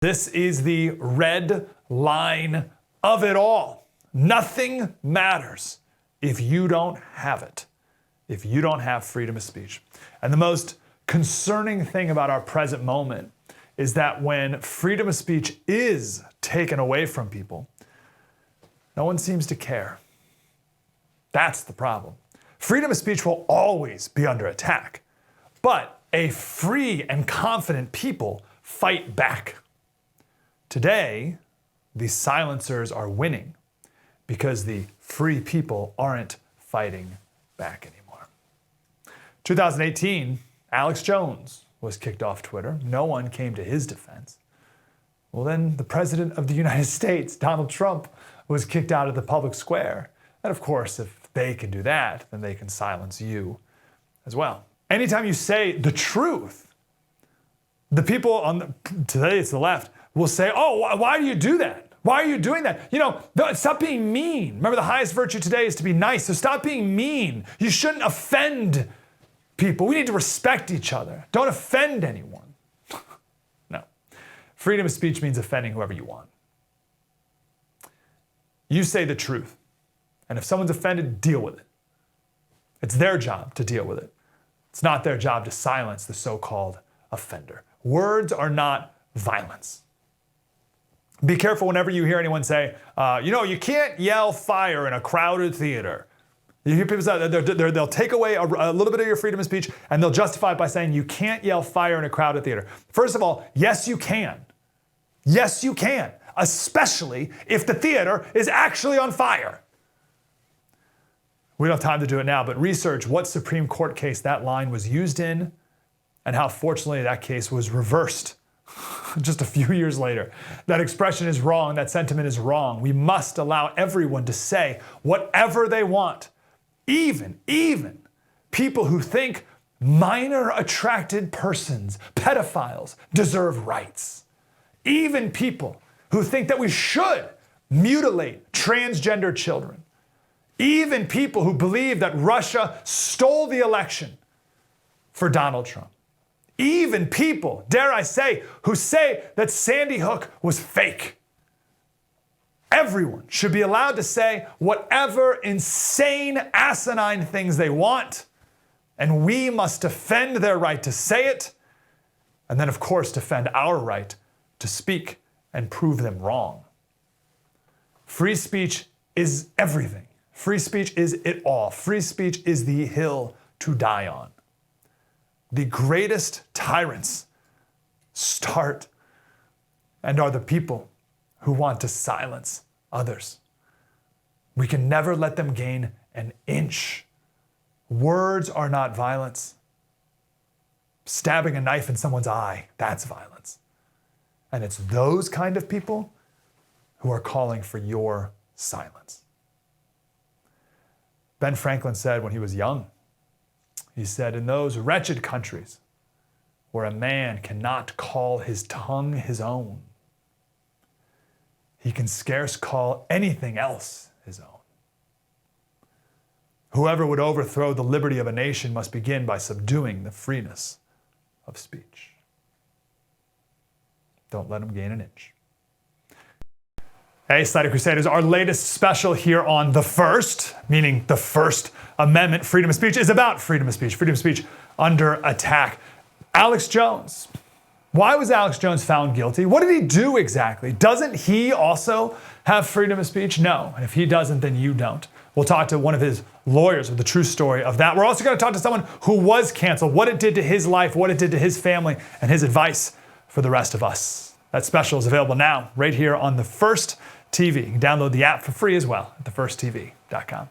This is the red line of it all. Nothing matters if you don't have it, if you don't have freedom of speech. And the most concerning thing about our present moment is that when freedom of speech is taken away from people, no one seems to care. That's the problem. Freedom of speech will always be under attack, but a free and confident people fight back. Today, the silencers are winning because the free people aren't fighting back anymore. 2018, Alex Jones was kicked off Twitter. No one came to his defense. Well, then the president of the United States, Donald Trump, was kicked out of the public square. And of course, if they can do that, then they can silence you as well. Anytime you say the truth, the people today it's the left, will say, oh, why do you do that? Why are you doing that? Stop being mean. Remember, the highest virtue today is to be nice, so stop being mean. You shouldn't offend people. We need to respect each other. Don't offend anyone. No. Freedom of speech means offending whoever you want. You say the truth, and if someone's offended, deal with it. It's their job to deal with it. It's not their job to silence the so-called offender. Words are not violence. Be careful whenever you hear anyone say, you can't yell fire in a crowded theater. You hear people say they'll take away a little bit of your freedom of speech and they'll justify it by saying you can't yell fire in a crowded theater. First of all, yes, you can. Yes, you can, especially if the theater is actually on fire. We don't have time to do it now, but research what Supreme Court case that line was used in and how fortunately that case was reversed just a few years later. That expression is wrong. That sentiment is wrong. We must allow everyone to say whatever they want. Even people who think minor attracted persons, pedophiles, deserve rights. Even people who think that we should mutilate transgender children. Even people who believe that Russia stole the election for Donald Trump. Even people, dare I say, who say that Sandy Hook was fake. Everyone should be allowed to say whatever insane, asinine things they want, and we must defend their right to say it, and then, of course, defend our right to speak and prove them wrong. Free speech is everything. Free speech is it all. Free speech is the hill to die on. The greatest tyrants start and are the people who want to silence others. We can never let them gain an inch. Words are not violence. Stabbing a knife in someone's eye, that's violence. And it's those kind of people who are calling for your silence. Ben Franklin said when he was young, he said, in those wretched countries where a man cannot call his tongue his own, he can scarce call anything else his own. Whoever would overthrow the liberty of a nation must begin by subduing the freeness of speech. Don't let him gain an inch. Hey, Slater Crusaders, our latest special here on The First, meaning the First Amendment, freedom of speech, is about freedom of speech under attack. Alex Jones. Why was Alex Jones found guilty? What did he do exactly? Doesn't he also have freedom of speech? No. And if he doesn't, then you don't. We'll talk to one of his lawyers with the true story of that. We're also going to talk to someone who was canceled, what it did to his life, what it did to his family, and his advice for the rest of us. That special is available now, right here on The First TV. You can download the app for free as well at thefirsttv.com.